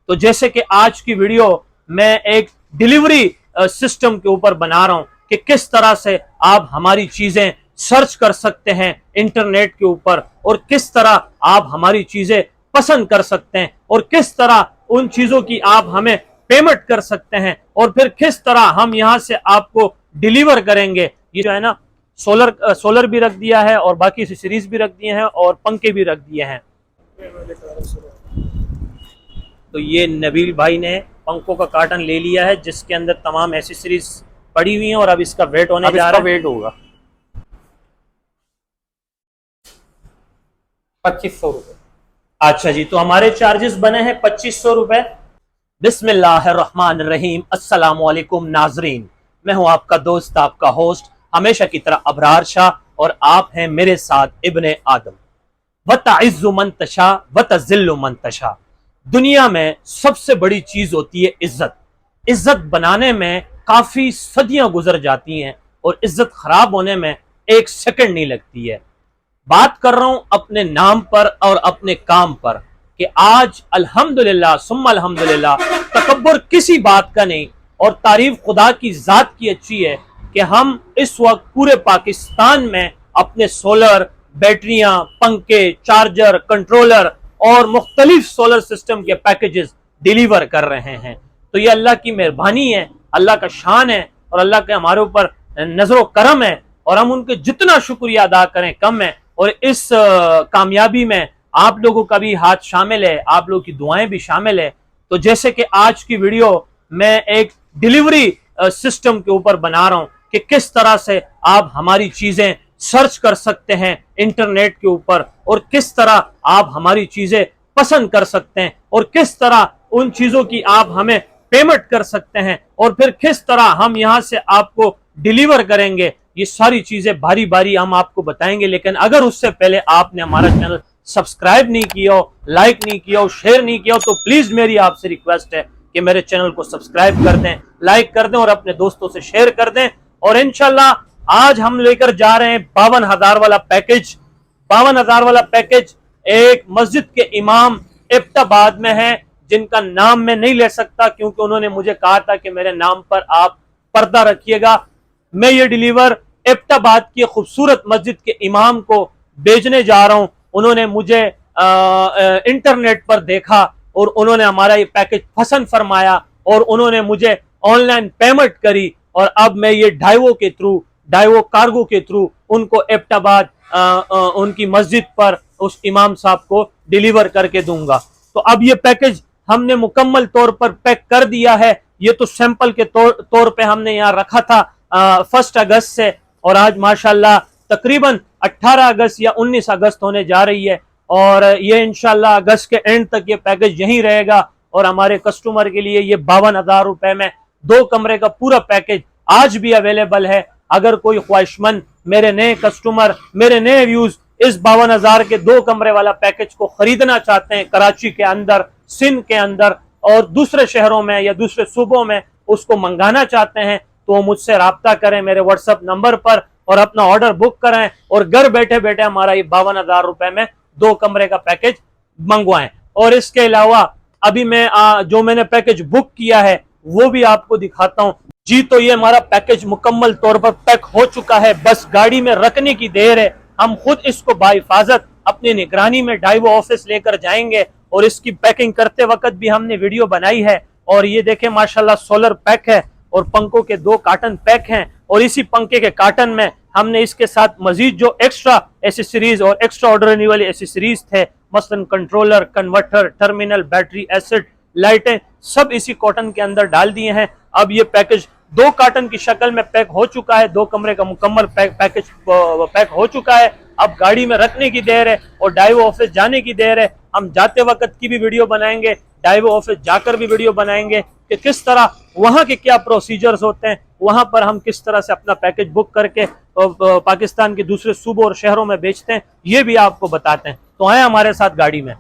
तो जैसे कि आज की वीडियो मैं एक डिलीवरी सिस्टम के ऊपर बना रहा हूं कि किस तरह से आप हमारी चीजें सर्च कर सकते हैं इंटरनेट के ऊपर और किस तरह आप हमारी चीजें पसंद कर सकते हैं और किस तरह उन चीजों की आप हमें पेमेंट कर सकते हैं और फिर किस तरह हम यहां से आपको डिलीवर करेंगे। ये जो है ना सोलर भी रख दिया है और बाकी सीरीज भी रख दिए हैं और पंखे भी रख दिए हैं। तो ये नबील भाई ने पंखों का कार्टन ले लिया है जिसके अंदर तमाम एसेसरीज पड़ी हुई हैं और अब इसका वेट होने जा रहा है। वेट होगा 2500 रुपए। अच्छा जी, तो हमारे चार्जेस बने हैं 2500 रुपए। बिस्मिल्लाहिर्रहमानिर्रहीम। अस्सलामु अलैकुम नाजरीन, मैं हूं आपका दोस्त, आपका होस्ट, हमेशा की तरह अबरार शाह, और आप हैं मेरे साथ इब्ने आदम। वतइज़्ज़ु मन तशा वतज़िल्लु मन तशा। दुनिया में सबसे बड़ी चीज होती है इज्जत। इज्जत बनाने में काफी सदियां गुजर जाती हैं और इज्जत खराब होने में एक सेकंड नहीं लगती है। बात कर रहा हूं अपने नाम पर और अपने काम पर कि आज अल्हम्दुलिल्लाह सुम्मा अल्हम्दुलिल्लाह तकब्बुर किसी बात का नहीं और तारीफ खुदा की जात की अच्छी है कि हम इस वक्त पूरे पाकिस्तान में अपने सोलर, बैटरियां, पंखे, चार्जर, कंट्रोलर और मुख्तलिफ सोलर सिस्टम के पैकेजेस डिलीवर कर रहे हैं। तो ये अल्लाह की मेहरबानी है, अल्लाह का शान है और अल्लाह के हमारे ऊपर नजरो करम है और हम उनके जितना शुक्रिया अदा करें कम है। और इस कामयाबी में आप लोगों का भी हाथ शामिल है, आप लोगों की दुआएं भी शामिल है। तो जैसे कि आज की वीडियो मैं एक डिलीवरी सिस्टम के ऊपर बना रहा हूं कि किस तरह से आप हमारी चीजें सर्च कर सकते हैं इंटरनेट के ऊपर और किस तरह आप हमारी चीजें पसंद कर सकते हैं और किस तरह उन चीजों की आप हमें पेमेंट कर सकते हैं और फिर किस तरह हम यहां से आपको डिलीवर करेंगे। ये सारी चीजें बारी बारी हम आपको बताएंगे, लेकिन अगर उससे पहले आपने हमारा चैनल सब्सक्राइब नहीं किया हो, लाइक नहीं किया हो, शेयर नहीं किया हो, तो प्लीज मेरी आपसे रिक्वेस्ट है कि मेरे चैनल को सब्सक्राइब कर दें, लाइक कर दें और अपने दोस्तों से शेयर कर दें। और इंशाल्लाह आज हम लेकर जा रहे हैं 52,000 वाला पैकेज। 52,000 वाला पैकेज एक मस्जिद के इमाम एबटाबाद में है, जिनका नाम मैं नहीं ले सकता क्योंकि उन्होंने मुझे कहा था कि मेरे नाम पर आप पर्दा रखिएगा। मैं ये डिलीवर एबटाबाद की खूबसूरत मस्जिद के इमाम को भेजने जा रहा हूं। उन्होंने मुझे इंटरनेट पर देखा और उन्होंने हमारा ये पैकेज पसंद फरमाया और उन्होंने मुझे ऑनलाइन पेमेंट करी और अब मैं ये डाइवो कार्गो के थ्रू उनको एबटाबाद उनकी मस्जिद पर उस इमाम साहब को डिलीवर करके दूंगा। तो अब ये पैकेज हमने मुकम्मल तौर पर पैक कर दिया है। ये तो सैंपल के तौर पे हमने यहाँ रखा था 1 अगस्त से, और आज माशाल्लाह तकरीबन 18 अगस्त या 19 अगस्त होने जा रही है और ये इंशाल्लाह अगस्त के एंड तक ये पैकेज यहीं रहेगा और हमारे कस्टमर के लिए ये 52,000 रुपए में 2 कमरे का पूरा पैकेज आज भी अवेलेबल है। अगर कोई ख्वाहिशमंद मेरे नए कस्टमर, मेरे नए व्यूज इस 52,000 के 2 कमरे वाला पैकेज को खरीदना चाहते हैं, कराची के अंदर, सिंध के अंदर और दूसरे शहरों में या दूसरे सूबों में उसको मंगाना चाहते हैं, तो मुझसे राब्ता करें मेरे व्हाट्सएप नंबर पर और अपना ऑर्डर बुक करें और घर बैठे बैठे हमारा ये 52,000 रुपए में 2 कमरे का पैकेज मंगवाएं। और इसके अलावा अभी मैं जो मैंने पैकेज बुक किया है वो भी आपको दिखाता हूं जी। तो ये हमारा पैकेज मुकम्मल तौर पर पैक हो चुका है, बस गाड़ी में रखने की देर है। हम खुद इसको बाहिफाजत अपनी निगरानी में डाइवो ऑफिस लेकर जाएंगे और इसकी पैकिंग करते वक्त भी हमने वीडियो बनाई है। और ये देखें माशाल्लाह सोलर पैक है और पंखों के 2 कार्टन पैक हैं और इसी पंखे के कार्टन में हमने इसके साथ मजीद जो एक्स्ट्रा एसेसरीज और एक्स्ट्रा ऑर्डर वाली एसेसरीज थे, मसलन controller, converter, terminal, battery, acid, लाइटें, सब इसी कॉटन के अंदर डाल दिए हैं। अब ये पैकेज 2 कार्टन की शक्ल में पैक हो चुका है, 2 कमरे का मुकम्मल पैकेज पैक हो चुका है। अब गाड़ी में रखने की देर है और डाइवो ऑफिस जाने की देर है। हम जाते वक्त की भी वीडियो बनाएंगे, डाइवो ऑफिस जाकर भी वीडियो बनाएंगे कि किस तरह वहां के क्या प्रोसीजर्स होते हैं, वहां पर हम किस तरह से अपना पैकेज बुक करके पाकिस्तान के दूसरे सूबों और शहरों में बेचते हैं, ये भी आपको बताते हैं। तो आए हमारे साथ गाड़ी में।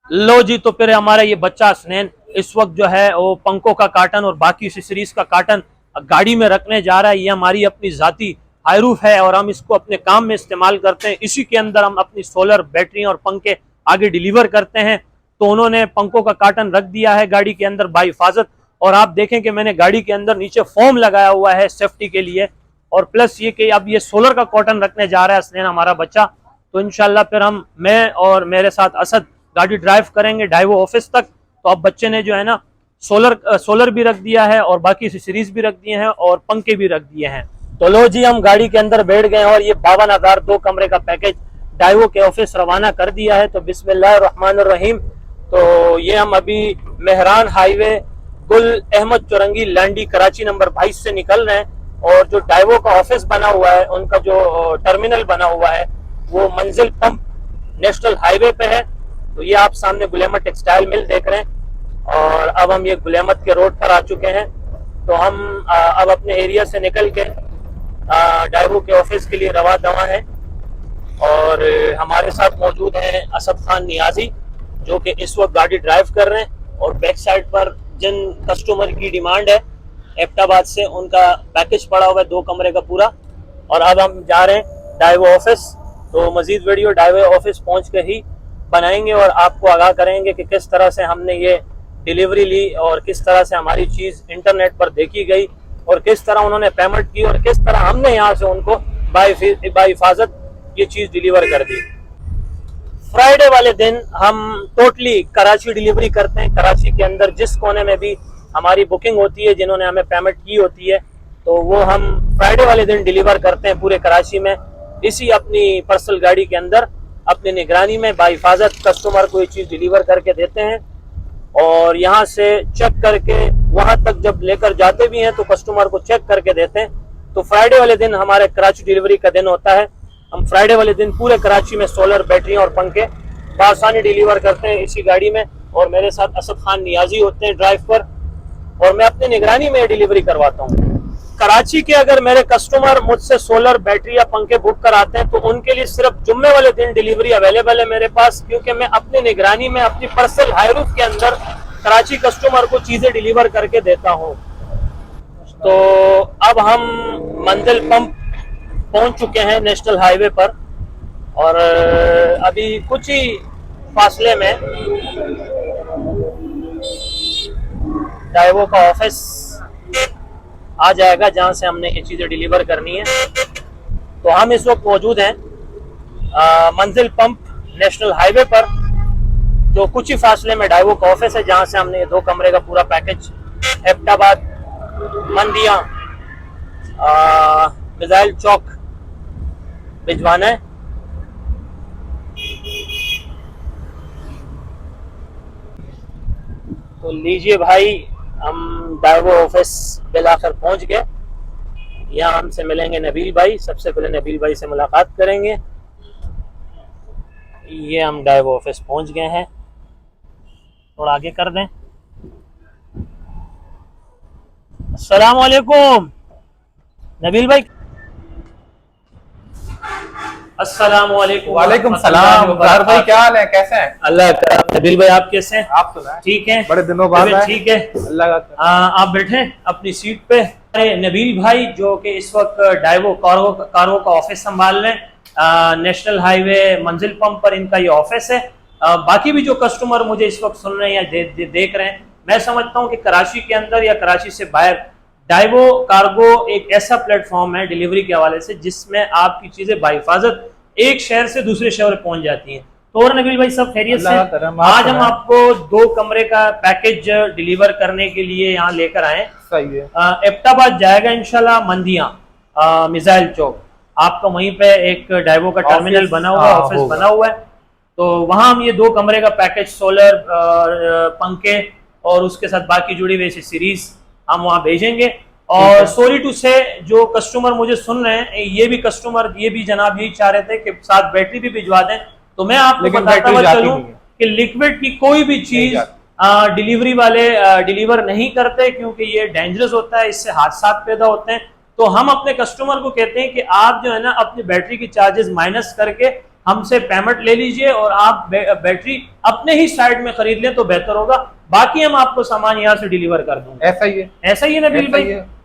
लो जी, तो फिर हमारा ये बच्चा हसनैन इस वक्त जो है वो पंखों का कार्टन और बाकी सीरीज का कार्टन गाड़ी में रखने जा रहा है। ये हमारी अपनी जाती हायरूफ है और हम इसको अपने काम में इस्तेमाल करते हैं। इसी के अंदर हम अपनी सोलर, बैटरी और पंखे आगे डिलीवर करते हैं। तो उन्होंने पंखों का कार्टन रख दिया है गाड़ी के अंदर बाहिफाजत। और आप देखें कि मैंने गाड़ी के अंदर नीचे फोम लगाया हुआ है सेफ्टी के लिए। और प्लस ये कि अब ये सोलर का कॉटन रखने जा रहा है हसनैन हमारा बच्चा। तो इंशाल्लाह फिर मैं और मेरे साथ असद गाड़ी ड्राइव करेंगे डाइवो ऑफिस तक। तो अब बच्चे ने जो है ना सोलर भी रख दिया है और बाकी सीरीज भी रख दिए हैं और पंखे भी रख दिए हैं। तो लो जी, हम गाड़ी के अंदर बैठ गए और ये 52,000 2 कमरे का पैकेज डाइवो के ऑफिस रवाना कर दिया है। तो बिस्मिल्लाहिर्रहमानिर्रहीम। तो ये हम अभी मेहरान हाईवे गुल अहमद चौरंगी लांडी कराची नंबर 22 से निकल रहे हैं। और जो डाइवो का ऑफिस बना हुआ है, उनका जो टर्मिनल बना हुआ है, वो मंजिल पंप नेशनल हाईवे पे है। तो ये आप सामने गुल अहमद टेक्सटाइल मिल देख रहे हैं। और अब हम ये गुल अहमद के रोड पर आ चुके हैं। तो हम अब अपने एरिया से निकल के डाइवो के ऑफिस के लिए रवा दवा है। और हमारे साथ मौजूद हैं असद खान नियाजी, जो कि इस वक्त गाड़ी ड्राइव कर रहे हैं। और बैक साइड पर जिन कस्टमर की डिमांड है एबटाबाद से, उनका पैकेज पड़ा हुआ है 2 कमरे का पूरा। और अब हम जा रहे हैं डाइवो ऑफिस। तो मजीद वीडियो डाइवो ऑफिस पहुंच के ही बनाएंगे और आपको आगाह करेंगे कि किस तरह से हमने ये डिलीवरी ली और किस तरह से हमारी चीज़ इंटरनेट पर देखी गई और किस तरह उन्होंने पेमेंट की और किस तरह हमने यहाँ से उनको बाहिफाजत ये चीज़ डिलीवर कर दी। फ्राइडे वाले दिन हम टोटली कराची डिलीवरी करते हैं। कराची के अंदर जिस कोने में भी हमारी बुकिंग होती है, जिन्होंने हमें पेमेंट की होती है, तो वो हम फ्राइडे वाले दिन डिलीवर करते हैं पूरे कराची में, इसी अपनी पर्सनल गाड़ी के अंदर अपनी निगरानी में बाहिफाजत कस्टमर को ये चीज़ डिलीवर करके देते हैं। और यहाँ से चेक करके वहाँ तक जब लेकर जाते भी हैं तो कस्टमर को चेक करके देते हैं। तो फ्राइडे वाले दिन हमारे कराची डिलीवरी का दिन होता है। हम फ्राइडे वाले दिन पूरे कराची में सोलर, बैटरी और पंखे बआसानी डिलीवर करते हैं इसी गाड़ी में। और मेरे साथ असद खान नियाजी होते हैं ड्राइव पर, और मैं अपनी निगरानी में डिलीवरी करवाता हूँ। कराची के अगर मेरे कस्टमर मुझसे सोलर, बैटरी या पंखे बुक कराते हैं तो उनके लिए सिर्फ जुम्मे वाले दिन डिलीवरी अवेलेबल है मेरे पास, क्योंकि मैं अपनी निगरानी में अपनी पर्सनल हाईरूफ के अंदर कराची कस्टमर को चीजें डिलीवर करके देता हूँ। तो अब हम मंजिल पंप पहुंच चुके हैं नेशनल हाईवे पर। और अभी कुछ ही फासले में डाइवो का ऑफिस आ जाएगा जहां से हमने ये चीज़ें डिलीवर करनी है। तो हम इस वक्त मौजूद हैं मंजिल पंप नेशनल हाईवे पर, जो कुछ ही फासले में डाइवो का ऑफिस है, जहां से हमने ये 2 कमरे का पूरा पैकेज एबटाबाद, मंदिया, मिसाइल चौक भिजवाना है। तो लीजिए भाई, हम डाइवो ऑफिस बिलाकर पहुंच गए। यहाँ हमसे मिलेंगे नबील भाई। सबसे पहले नबील भाई से मुलाकात करेंगे। ये हम डाइवो ऑफिस पहुंच गए हैं। थोड़ा आगे कर दें। अस्सलाम वालेकुम नबील भाई। अस्सलाम वालेकुम। वालेकुम सलाम। अबरार भाई क्या हाल है, कैसे हैं? अल्लाह का। नबील भाई आप कैसे हैं? आप सुनाएं। ठीक हैं? बड़े दिनों बाद आए। ठीक है, अल्लाह का। आप बैठे अपनी सीट पे। अरे नबील भाई जो कि इस वक्त डाइवो कारों का ऑफिस संभाल रहे हैं, नेशनल हाईवे मंजिल पंप पर इनका ये ऑफिस है। बाकी भी जो कस्टमर मुझे इस वक्त सुन रहे हैं या देख रहे हैं, मैं समझता हूँ कि कराची के अंदर या कराची से बाहर डाइवो कार्गो एक ऐसा प्लेटफॉर्म है डिलीवरी के हवाले से जिसमें आपकी चीजें बाहिफाजत एक शहर से दूसरे शहर पहुंच जाती हैं। तो और नबील भाई सब खैरियत से? आज हम आपको 2 कमरे का पैकेज डिलीवर करने के लिए यहाँ लेकर आए। सही है। एबटाबाद जाएगा इंशाल्लाह, मंदिया, मिसाइल चौक, आपका वहीं पे एक डाइवो का टर्मिनल बना हुआ है, ऑफिस बना हुआ है। तो वहां हम ये 2 कमरे का पैकेज, सोलर, पंखे और उसके साथ बाकी जुड़ी हुई सीरीज हम वहां भेजेंगे। और सॉरी टू से, जो कस्टमर मुझे सुन रहे हैं, ये भी जनाब यही चाह रहे थे कि साथ बैटरी भी भिजवा दें। तो मैं आपको बताता हुआ चलूं कि लिक्विड की कोई भी चीज डिलीवरी वाले डिलीवर नहीं करते, क्योंकि ये डेंजरस होता है, इससे हादसा पैदा होते हैं। तो हम अपने कस्टमर को कहते हैं कि आप जो है ना अपनी बैटरी की चार्जेस माइनस करके हमसे पेमेंट ले लीजिए और आप बैटरी अपने ही साइड में खरीद लें तो बेहतर होगा। बाकी हम आपको सामान यहाँ से डिलीवर कर दूंगे। ऐसा ही है नबील भाई।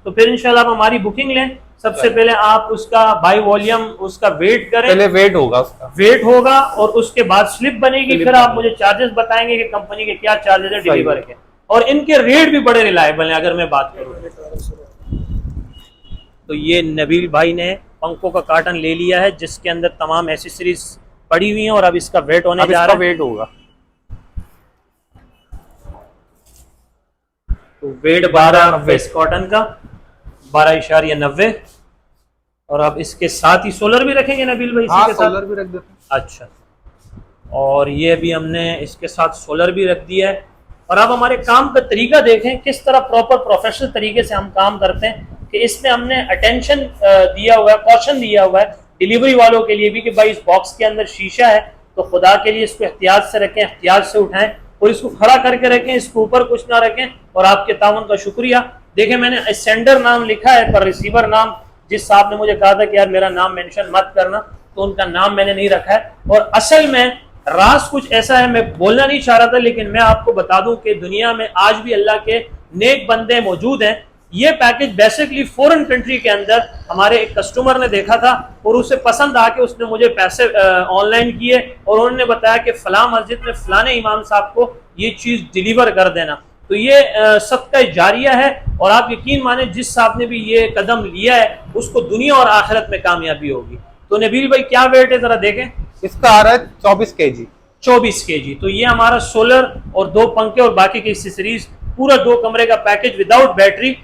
तो फिर इंशाल्लाह आप हमारी बुकिंग लें। सबसे पहले आप उसका बाई वॉल्यूम उसका वेट करें, पहले वेट होगा उसका, वेट होगा और उसके बाद स्लिप बनेगी। स्लिप फिर आप बनेगी। मुझे चार्जेस बताएंगे कि कंपनी के क्या चार्जेस है सही डिलीवर है। के, और इनके रेट भी बड़े रिलायबल हैं अगर मैं बात करूँ। तो ये नबील भाई ने पंखों का कार्टन ले लिया है जिसके अंदर तमाम एसेसरीज पड़ी हुई हैं और अब इसका वेट होने अब जा इसका रहा है। वेट होगा। तो वेट 12 इस कॉटन का 12.90। और अब इसके साथ ही सोलर भी रखेंगे नबील भाई इसी हाँ के साथ? सोलर भी रख देते हैं। अच्छा, और ये भी हमने इसके साथ सोलर भी रख दिया है। और आप हमारे काम का तरीका देखें किस तरह प्रॉपर प्रोफेशनल तरीके से हम काम करते हैं, कि इसमें हमने अटेंशन दिया हुआ है, कॉशन दिया हुआ है डिलीवरी वालों के लिए भी कि भाई इस बॉक्स के अंदर शीशा है तो खुदा के लिए इसको एहतियात से रखें, एहतियात से उठाएं और इसको खड़ा करके रखें, इसके ऊपर कुछ ना रखें। और आपके ताउन का शुक्रिया। देखें मैंने सेंडर नाम लिखा है पर रिसीवर नाम, जिस साहब ने मुझे कहा था कि यार मेरा नाम मेंशन मत करना, तो उनका नाम मैंने नहीं रखा है। और असल में राज कुछ ऐसा है, मैं बोलना नहीं चाह रहा था लेकिन मैं आपको बता दूं कि दुनिया में आज भी अल्लाह के नेक बंदे मौजूद हैं। ये पैकेज बेसिकली फॉरेन कंट्री के अंदर हमारे एक कस्टमर ने देखा था और उसे पसंद आके उसने मुझे पैसे ऑनलाइन किए और उन्होंने बताया कि फलां मस्जिद में फलाने इमाम साहब को ये चीज़ डिलीवर कर देना। तो ये सदका जारिया है और आप यकीन माने जिस साहब ने भी ये कदम लिया है उसको दुनिया और आखिरत में कामयाबी होगी। तो नबील भाई क्या वेट है जरा देखें? इसका आ रहा है 24 kg। 24 kg। तो ये हमारा सोलर और 2 पंखे और बाकी की एक्सेसरीज पूरा 2 कमरे का पैकेज विदाउट बैटरी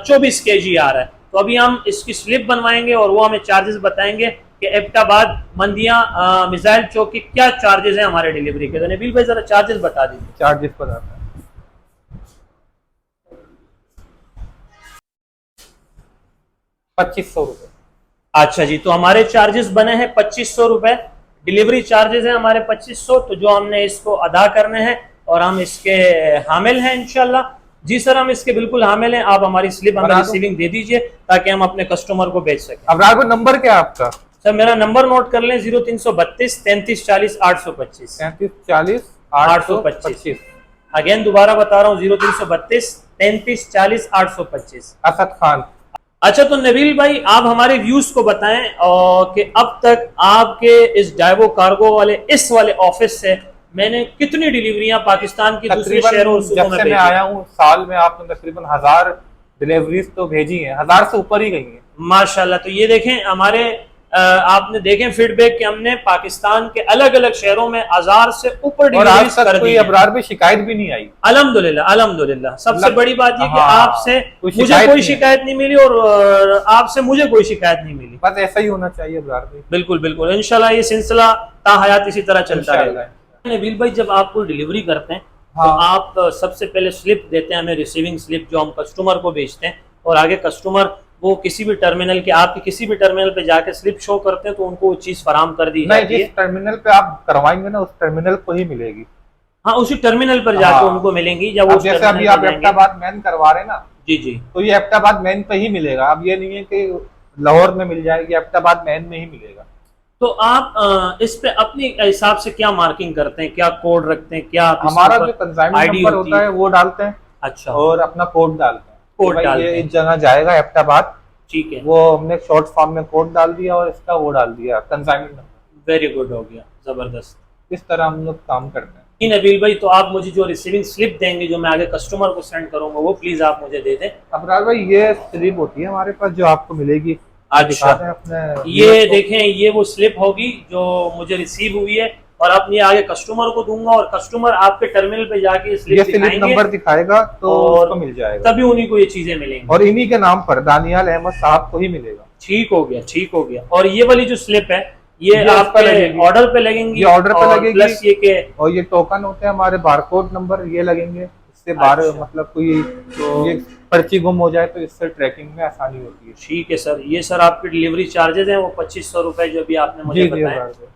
24 kg आ रहा है। तो अभी हम इसकी स्लिप बनवाएंगे और वो हमें चार्जेस बताएंगे कि एबटाबाद मंदिया मिसाइल चौक के क्या चार्जेस हैं हमारे डिलीवरी के। तो नबील भाई जरा चार्जेस बता दीजिए। चार्जेस पर आता है 2500 रुपए। अच्छा जी, तो हमारे चार्जेस बने हैं 2500 रुपए, डिलीवरी चार्जेस हैं हमारे 2500, तो जो हमने इसको अदा करने हैं और हम इसके हामिल हैं इंशाल्लाह। जी सर, हम इसके बिल्कुल हामिल हैं। आप हमारी स्लिप हमें रिसीविंग दे दीजिए ताकि हम अपने कस्टमर को भेज सकें। अब राघव नंबर क्या है आपका? सर मेरा नंबर नोट कर लें 0332 33 40 825 33 40 825। अगेन दोबारा बता रहा हूँ 0332 33 40 825। असद खान। अच्छा, तो नबील भाई आप हमारे व्यूज को बताएं कि अब तक आपके इस डाइवो कार्गो वाले इस वाले ऑफिस से मैंने कितनी डिलीवरियां पाकिस्तान की दूसरे शहरों और सूबों जब में से मैं भेजी? आया हूँ साल में आपने तकरीबन 1000 डिलीवरीज तो भेजी हैं, 1000 से ऊपर ही गई हैं माशाल्लाह। तो ये देखें हमारे आपने देखें फीडबैक कि हमने पाकिस्तान के अलग अलग शहरों में 1000 से ऊपर और आज डिलीवरीज तक कर दी कोई हैं। अबरार में शिकायत भी नहीं आई। अल्हम्दुलिल्लाह अल्हम्दुलिल्लाह। सबसे मतलब- बड़ी बात ये कि हाँ, आपसे कोई मुझे शिकायत कोई नहीं है। शिकायत नहीं मिली और आपसे मुझे कोई शिकायत नहीं मिली। बस ऐसा ही होना चाहिए अबरार में। बिल्कुल बिल्कुल, इंशाल्लाह ये सिलसिला ताहयात इसी तरह चलता इंशाल्लाह। रहेगा। नबील भाई जब आप कोई डिलीवरी करते हैं तो हाँ। आप सबसे पहले स्लिप देते हैं हमें, रिसीविंग स्लिप जो हम कस्टमर को भेजते हैं, और आगे कस्टमर वो किसी भी टर्मिनल के आपके किसी भी टर्मिनल पे जाके स्लिप शो करते हैं तो उनको वो चीज फराम कर दी नहीं, जाती है। जिस टर्मिनल पे आप करवाएंगे ना उस टर्मिनल को ही मिलेगी। हाँ, उसी टर्मिनल पर जाके हाँ। उनको मिलेंगी जब वो अब उस जैसे टर्मिनल अभी पे आप जाएंगे। एबटाबाद मैन करवा रहे हैं ना, जी जी। तो ये एबटाबाद मैन पे ही मिलेगा। अब ये नहीं है कि लाहौर में मिल जाएगी, एबटाबाद मैन में ही मिलेगा। तो आप इस पे अपने हिसाब से क्या मार्किंग करते हैं, क्या कोड रखते हैं, क्या आप इसके हमारा ऊपर जो कंसाइनमेंट ID नंबर होती होता है वो डालते हैं अच्छा और अपना कोड डालते हैं। कोड भाई डालते ये हैं। इस जगह जाएगा एबटाबाद, ठीक है, वो हमने शॉर्ट फॉर्म में कोड डाल दिया और इसका वो डाल दिया कंसाइनमेंट नंबर। वेरी गुड, हो गया, जबरदस्त। इस तरह हम लोग काम करते हैं। जी नबील भाई, तो आप मुझे जो रिसीविंग स्लिप देंगे जो मैं आगे कस्टमर को सेंड करूंगा वो प्लीज आप मुझे दे दें। अबरार भाई ये स्लिप होती है हमारे पास जो आपको मिलेगी। अच्छा, दिखाते हैं अपने ये देखें, ये वो स्लिप होगी जो मुझे रिसीव हुई है और अब ये आगे कस्टमर को दूंगा और कस्टमर आपके टर्मिनल पे जाके ये स्लिप स्लिप दिखाएंगे नंबर दिखाएगा तो और उसको मिल जाएगा तभी उन्हीं को ये चीजें मिलेंगी। और इन्हीं के नाम पर दानियाल अहमद साहब को ही मिलेगा। ठीक हो गया, ठीक हो गया। और ये वाली जो स्लिप है ये ये उस पर लगेगी। आपके ऑर्डर पे लगेंगी, ये ऑर्डर पे और लगेगी। प्लस ये के और ये टोकन होते हैं हमारे बारकोड नंबर, ये लगेंगे। इससे बाहर अच्छा। मतलब कोई तो- ये पर्ची गुम हो जाए तो इससे ट्रैकिंग में आसानी होती है। ठीक है सर। ये सर आपके डिलीवरी चार्जेस हैं वो 2500 रुपए जो भी आपने मुझे जी जी बताया, अबरार भाई।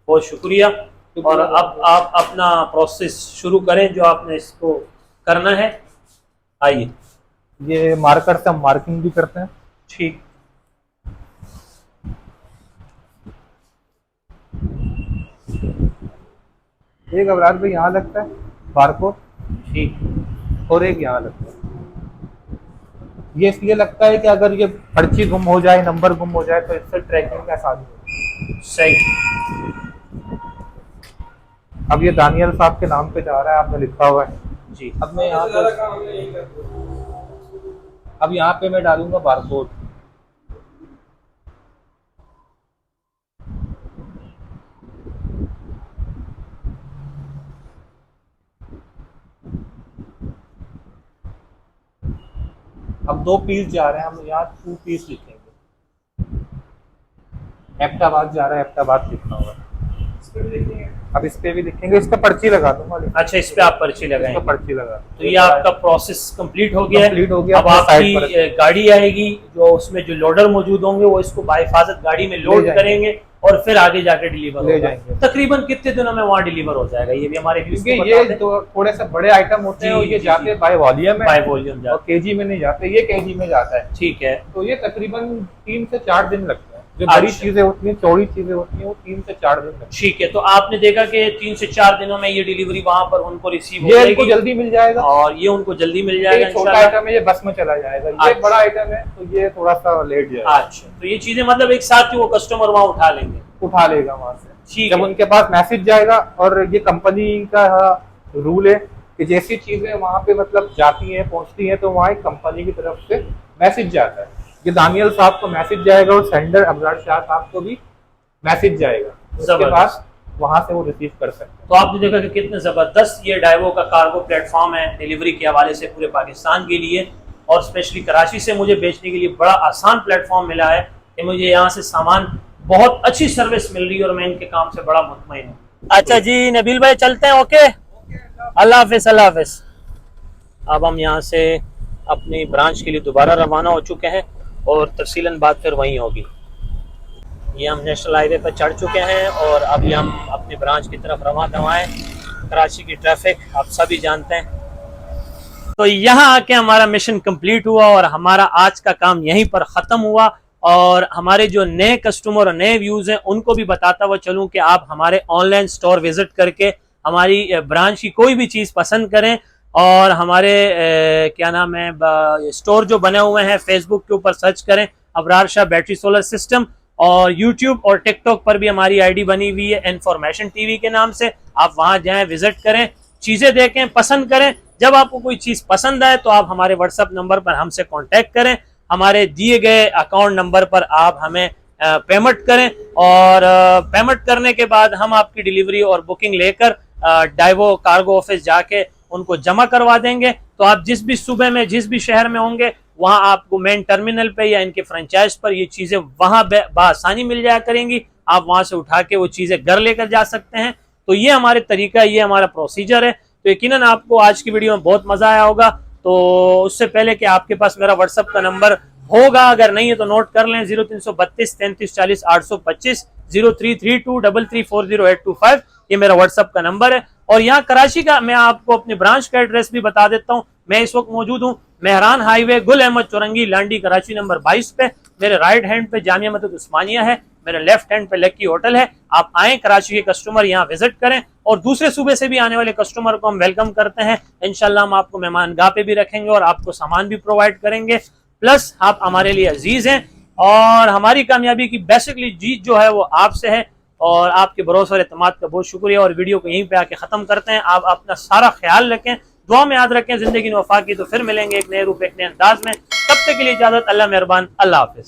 बहुत शुक्रिया। और अब आप अपना प्रोसेस शुरू करें जो आपने इसको करना है। आइए। ये मार्कर से हम मार्किंग भी करते हैं। ठीक, एक अबरार भाई यहाँ लगता है बारकोड ठीक। और एक यहाँ लगता है। ये इसलिए लगता है कि अगर ये पर्ची गुम हो जाए, नंबर गुम हो जाए, तो इससे ट्रैकिंग में आसानी होगी। सही। अब ये दानियल साहब के नाम पे जा रहा है, आपने लिखा हुआ है। जी। अब मैं यहाँ पे मैं डालूंगा बारकोड। अब 2 पीस जा रहे हैं, हम यहाँ 2 पीस लिखेंगे। एबटाबाद जा रहा है, एबटाबाद लिखना होगा। अब इस पे भी लिखेंगे, इस पे पर्ची लगा दूंगा। अच्छा, इस पे आप पर्ची लगाएंगे। पर्ची लगा, तो ये आपका प्रोसेस कंप्लीट हो गया है। कंप्लीट हो गया। अब आपकी गाड़ी आएगी, जो उसमें जो लोडर मौजूद होंगे वो इसको बाहिफाजत गाड़ी में लोड करेंगे और फिर आगे जाके डिलीवर ले होगा। जाएंगे। तकरीबन कितने दिनों में वहाँ डिलीवर हो जाएगा? ये भी हमारे व्यूअर्स को क्योंकि बता ये दें। तो थोड़े से बड़े आइटम होते हैं और ये जी, जाते हैं बाय वॉल्यूम में, बाय वॉल्यूम और जाते केजी में नहीं जाते, ये केजी में जाता है। ठीक है। तो ये तकरीबन 3 से 4 दिन लगते हैं। जो बड़ी अच्छा। चीजें होती हैं, चौड़ी चीजें होती हैं, वो 3 से 4 दिन लगते ठीक है, तो आपने देखा कि 3 से 4 दिनों में ये डिलीवरी वहां पर उनको रिसीव हैं। हो ये इनको जाएगी जल्दी मिल जाएगा, और ये उनको जल्दी मिल जाएगा ये छोटा इंशाल्लाह। आइटम है, ये बस में चला जाएगा। ये अच्छा। बड़ा आइटम है तो ये थोड़ा सा लेट जाएगा। अच्छा, तो ये चीजें मतलब एक साथ ही वो कस्टमर वहाँ उठा लेंगे। उठा लेगा वहां से। ठीक जब है। उनके पास मैसेज जाएगा, और ये कंपनी का रूल है कि जैसी चीजें वहां पे मतलब जाती हैं, पहुंचती हैं, तो वहाँ एक कंपनी की तरफ से मैसेज जाता है। ये दानियल साहब को मैसेज जाएगा और सेंडर अबरार शाह साहब को भी मैसेज जाएगा। उसके बाद वहां से वो रिसीव कर सकते हैं। तो आपने देखा कि कितने जबरदस्त ये डाइवो का कार्गो प्लेटफॉर्म है डिलीवरी के हवाले से पूरे पाकिस्तान के लिए, और स्पेशली कराची से मुझे बेचने के लिए बड़ा आसान प्लेटफॉर्म मिला है कि मुझे यहाँ से सामान बहुत अच्छी सर्विस मिल रही है और मैं इनके काम से बड़ा मुतमईन हूँ। अच्छा जी नबील भाई, चलते हैं। ओके, अल्लाह हाफिज, अल्लाह हाफिज। अब हम यहाँ से अपनी ब्रांच के लिए दोबारा रवाना हो चुके हैं और तफसीलन बात फिर वहीं होगी। ये हम नेशनल हाईवे पर चढ़ चुके हैं और अभी हम अपनी ब्रांच की तरफ रवाना हैं। कराची की ट्रैफिक आप सभी जानते हैं। तो यहाँ आके हमारा मिशन कंप्लीट हुआ और हमारा आज का काम यहीं पर ख़त्म हुआ, और हमारे जो नए कस्टमर और नए व्यूज़ हैं उनको भी बताता हुआ चलूँ कि आप हमारे ऑनलाइन स्टोर विज़िट करके हमारी ब्रांच की कोई भी चीज़ पसंद करें, और हमारे क्या नाम है स्टोर जो बने हुए हैं फेसबुक के ऊपर सर्च करें Abrar Shah battery solar system, और यूट्यूब और टिकटॉक पर भी हमारी आईडी बनी हुई है इन्फॉर्मेशन टीवी के नाम से। आप वहां जाएं, विजिट करें, चीजें देखें, पसंद करें। जब आपको कोई चीज पसंद आए तो आप हमारे व्हाट्सएप नंबर पर हमसे कांटेक्ट करें, हमारे दिए गए अकाउंट नंबर पर आप हमें पेमेंट करें, और पेमेंट करने के बाद हम आपकी डिलीवरी और बुकिंग लेकर डाइवो कार्गो ऑफिस जाके उनको जमा करवा देंगे। तो आप जिस भी सूबे में, जिस भी शहर में होंगे, वहां आपको मेन टर्मिनल पे या इनके फ्रेंचाइज पर ये चीजें वहां बआसानी मिल जाया करेंगी। आप वहां से उठा के वो चीजें घर लेकर जा सकते हैं। तो ये हमारे तरीका, ये हमारा प्रोसीजर है। तो यकीनन आपको आज की वीडियो में बहुत मजा आया होगा। तो उससे पहले कि आपके पास मेरा व्हाट्सएप का नंबर होगा, अगर नहीं है तो नोट कर लें, 0332 33 40 825, 033233400825, ये मेरा व्हाट्सएप का नंबर है। और यहाँ कराची का मैं आपको अपनी ब्रांच का एड्रेस भी बता देता हूँ। मैं इस वक्त मौजूद हूँ मेहरान हाईवे, गुल अहमद चौरंगी, लांडी, कराची नंबर 22 पे। मेरे राइट हैंड पे जामिया मस्जिद उस्मानिया है, मेरे लेफ्ट हैंड पे लक्की होटल है। आप आए, कराची के कस्टमर यहाँ विजिट करें, और दूसरे सूबे से भी आने वाले कस्टमर को हम वेलकम करते हैं। इंशाल्लाह हम आपको मेहमानगाह पे भी रखेंगे और आपको सामान भी प्रोवाइड करेंगे। प्लस आप हमारे लिए अजीज हैं, और हमारी कामयाबी की बेसिकली जीत जो है वो आपसे है, और आपके भरोसे और एतमाद का बहुत शुक्रिया। और वीडियो को यहीं पे आके ख़त्म करते हैं। आप अपना सारा ख्याल रखें, दुआ में याद रखें। जिंदगी में वफा की, तो फिर मिलेंगे एक नए रूप, एक नए अंदाज में। तब तक के लिए इजाज़त, अल्लाह मेहरबान, अल्लाह हाफिज़।